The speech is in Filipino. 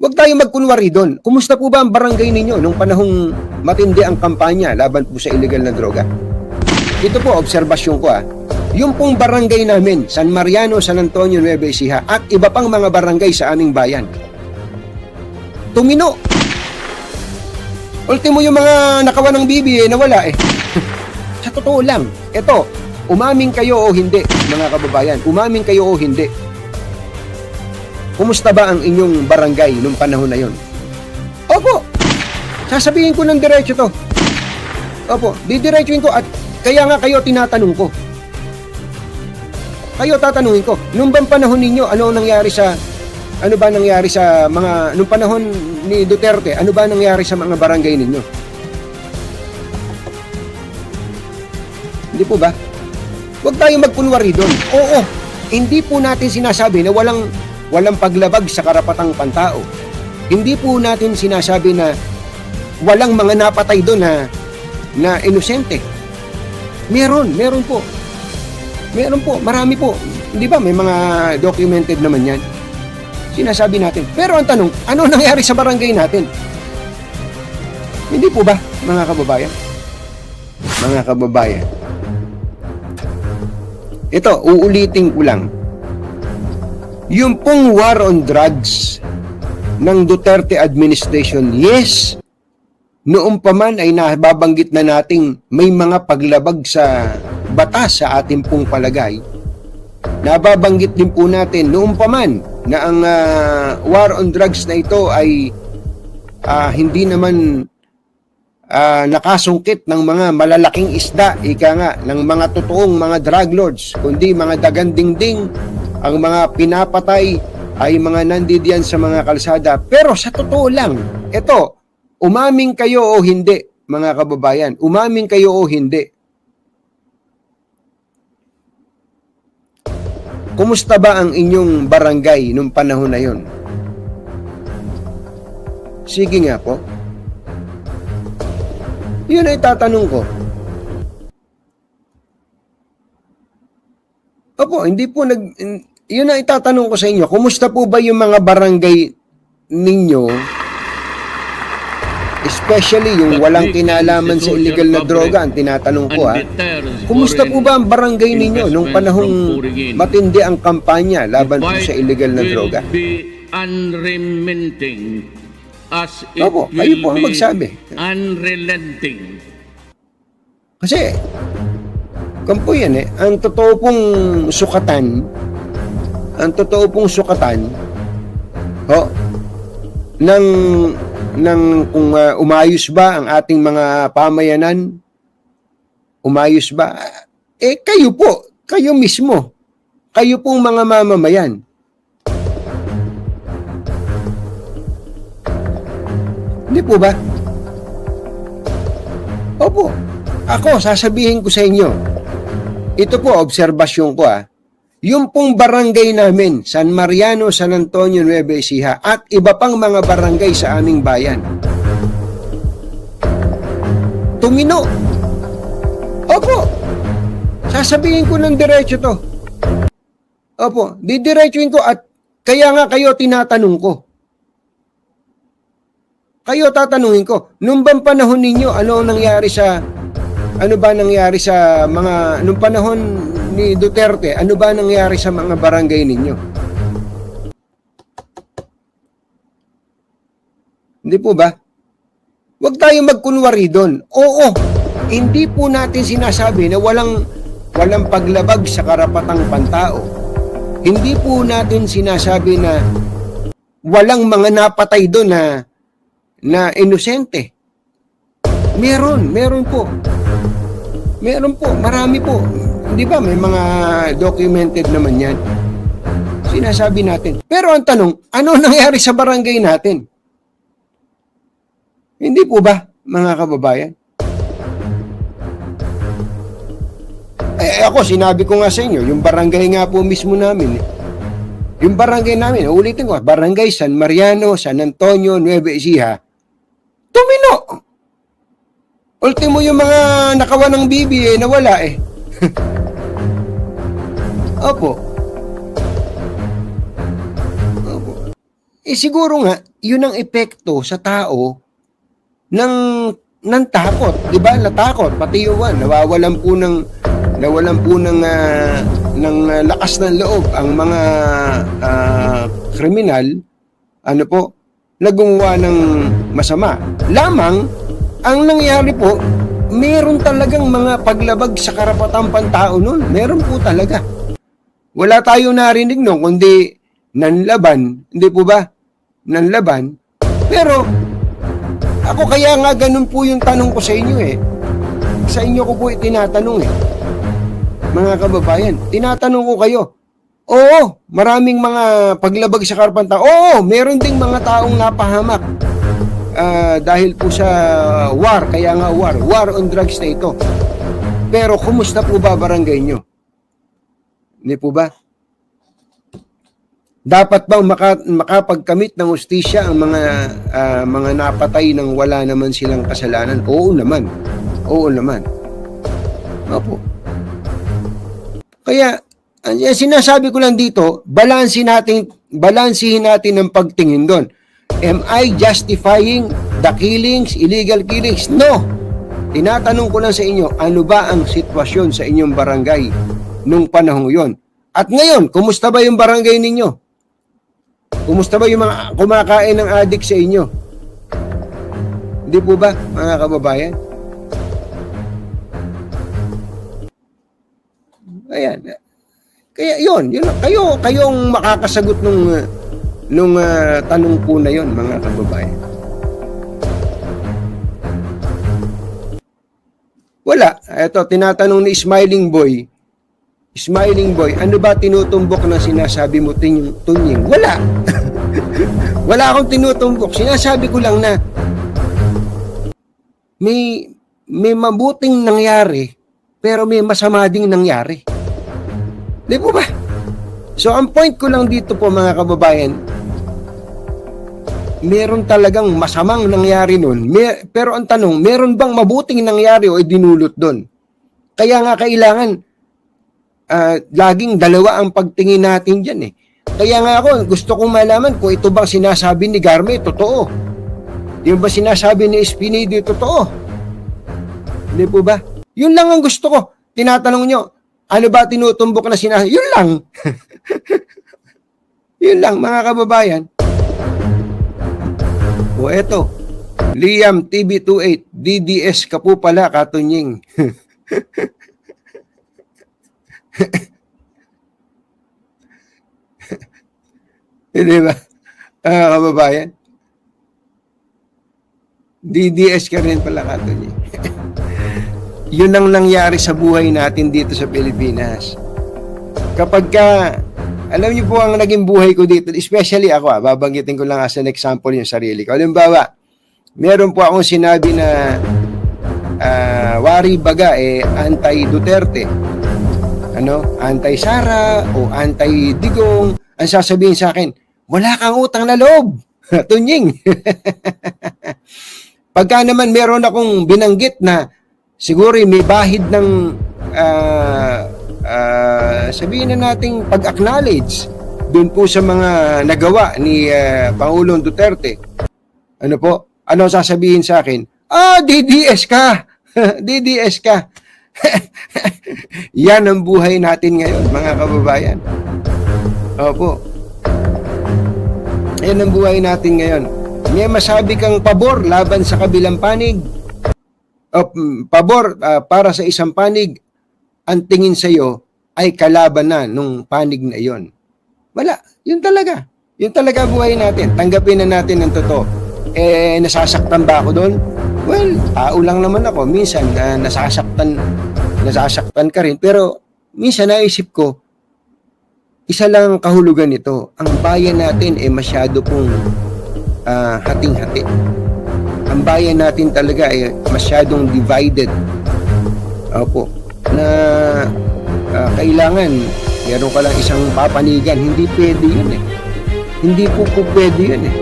Huwag tayong magkunwari doon. Kumusta po ba ang barangay ninyo nung panahong matindi ang kampanya laban po sa illegal na droga? Ito po, obserbasyon ko Yung pong barangay namin, San Mariano, San Antonio, Nueva Ecija, at iba pang mga barangay sa aming bayan. Tumino. Ultimo yung mga nakawan ng bibi, nawala Sa totoo lang, ito, umaming kayo o hindi, mga kababayan, umaming kayo o hindi. Kumusta ba ang inyong barangay nung panahon na yon? Opo, sasabihin ko ng diretso to. Opo, didiretsuin ko at kaya nga kayo tinatanong ko. Kayo tatanungin ko, nung bang panahon ninyo, ano nangyari sa nung panahon ni Duterte, ano ba nangyari sa mga barangay ninyo? Hindi po ba? Huwag tayong magkunwari doon. Oo, hindi po natin sinasabi na walang paglabag sa karapatang pantao. Hindi po natin sinasabi na walang mga napatay doon na inosente. Meron po. Meron po, marami po. Hindi ba may mga documented naman yan? Sinasabi natin. Pero ang tanong, ano nangyari sa barangay natin? Hindi po ba, mga kababayan? Mga kababayan. Ito, uulitin ko lang. Yung pong war on drugs ng Duterte administration, yes, noong pa man ay nababanggit na nating may mga paglabag sa batas sa ating pong palagay. Nababanggit din po natin noong pa man na ang war on drugs na ito ay hindi naman nakasungkit ng mga malalaking isda, ika nga, ng mga totoong mga drug lords, kundi mga dagandingding. Ang mga pinapatay ay mga nandidiyan sa mga kalsada. Pero sa totoo lang, ito, umaming kayo o hindi, mga kababayan, umaming kayo o hindi. Kumusta ba ang inyong barangay nung panahon na yon? Sige nga po. Yun ay tatanong ko. Opo, hindi po yun ang itatanong ko sa inyo. Kumusta po ba yung mga barangay ninyo? Especially yung walang kinalaman sa illegal na droga, ang tinatanong ko Kumusta po ba ang barangay ninyo nung panahong matindi ang kampanya laban po sa illegal na droga? Unrelenting as it Opo, kayo po ang will be magsabi. unrelenting. Kasi, kampo yan ang totoo pong sukatan, ng kung umayos ba ang ating mga pamayanan, umayos ba? Kayo mismo, kayo pong mga mamamayan. Hindi po ba? Opo, ako sasabihin ko sa inyo, ito po, obserbasyon ko yung pong barangay namin, San Mariano, San Antonio, Nueva Ecija, at iba pang mga barangay sa aming bayan. Tumino. Opo, sasabihin ko ng diretso to. Opo, didiretsuin ko at kaya nga kayo tinatanong ko. Kayo tatanungin ko, nung bang panahon ninyo, ano ba nangyari sa mga, nung panahon ni Duterte, ano ba nangyari sa mga barangay ninyo? Hindi po ba? Huwag tayong magkunwari doon. Oo, hindi po natin sinasabi na walang paglabag sa karapatang pantao. Hindi po natin sinasabi na walang mga napatay doon na inosente. Meron po. Meron po, marami po. Di ba may mga documented naman yan? Sinasabi natin. Pero ang tanong, ano nangyari sa barangay natin? Hindi po ba, mga kababayan? Ako, sinabi ko nga sa inyo, yung barangay nga po mismo namin. Yung barangay namin, ulitin ko, barangay San Mariano, San Antonio, Nueva Ecija, tumino! Ultimo yung mga nakawan ng bibi, nawala Opo. siguro nga, yun ang epekto sa tao ng takot, 'di ba? Natakot pati yung nawalan po ng lakas ng loob ang mga kriminal, ano po, na gumawa ng masama. Lamang ang nangyari po, meron talagang mga paglabag sa karapatang pantao noon. Meron po talaga. Wala tayo narinig noon kundi nanlaban, hindi po ba? Nanlaban. Pero ako kaya nga ganun po yung tanong ko sa inyo eh. Sa inyo ko po itinatanong eh. Mga kababayan, tinatanong ko kayo. Oo, maraming mga paglabag sa karapatang tao. Oo, meron ding mga taong napahamak. Dahil po sa war, kaya nga war on drugs na ito. Pero kumusta po ba barangay nyo? Hindi po ba? Dapat bang makapagkamit ng hustisya ang mga napatay nang wala naman silang kasalanan? Oo naman. Oo naman. Opo. Kaya sinasabi ko lang dito, balansihin natin ang pagtingin doon. Am I justifying the killings, illegal killings? No. Tinatanong ko lang sa inyo, ano ba ang sitwasyon sa inyong barangay nung panahong yon? At ngayon, kumusta ba yung barangay ninyo? Kumusta ba yung mga kumakain ng adik sa inyo? Hindi po ba, mga kababayan? Ayan. Kaya yun kayong makakasagot nung tanong po na yon, mga kababayan. Wala. Ito, tinatanong ni Smiling Boy, ano ba tinutumbok na sinasabi mo, Tunying? Wala. Wala akong tinutumbok. Sinasabi ko lang na may mabuting nangyari, pero may masama ding nangyari. Di po ba? So, ang point ko lang dito po, mga kababayan, meron talagang masamang nangyari nun. Pero ang tanong, meron bang mabuting nangyari o dinulot doon? Kaya nga kailangan laging dalawa ang pagtingin natin dyan eh. Kaya nga ako, gusto kong malaman kung ito bang sinasabi ni Garme, totoo. Yung ba sinasabi ni Espinido, totoo. Hindi po ba? Yun lang ang gusto ko. Tinatanong nyo, ano ba tinutumbok na sinasabi? Yun lang. Yun lang, mga kababayan. O eto, Liam TV28, DDS ka po pala, Katunying. Hindi ba? Kababayan? DDS ka rin pala, Katunying. Yun ang nangyari sa buhay natin dito sa Pilipinas. Kapag alam niyo po ang naging buhay ko dito, especially ako, babanggitin ko lang as an example yung sarili ko. Halimbawa, meron po akong sinabi na wari baga, anti-Duterte, anti-Sara o anti-Digong. Ang sasabihin sa akin, wala kang utang na loob. Tunying. Pagka naman meron akong binanggit na siguro may bahid ng sabihin na nating pag-acknowledge dun po sa mga nagawa ni Pangulong Duterte. Ano po? Ano sasabihin sa akin? DDS ka! DDS ka! Yan ang buhay natin ngayon, mga kababayan. Opo. Yan ang buhay natin ngayon. May masabi kang pabor laban sa kabilang panig. Pabor para sa isang panig, ang tingin sa iyo ay kalaban na nung panig na iyon. Wala. Yun talaga. Yun talaga buhay natin. Tanggapin na natin ang totoo. Nasasaktan ba ako doon? Well, tao lang naman ako. Minsan, nasasaktan ka rin. Pero, minsan naisip ko, isa lang ang kahulugan nito. Ang bayan natin masyado pong hating-hati. Ang bayan natin talaga ay masyadong divided. Opo. Na kailangan meron ka lang isang papanigan. Hindi pwede yun eh. Hindi po pwede yun eh.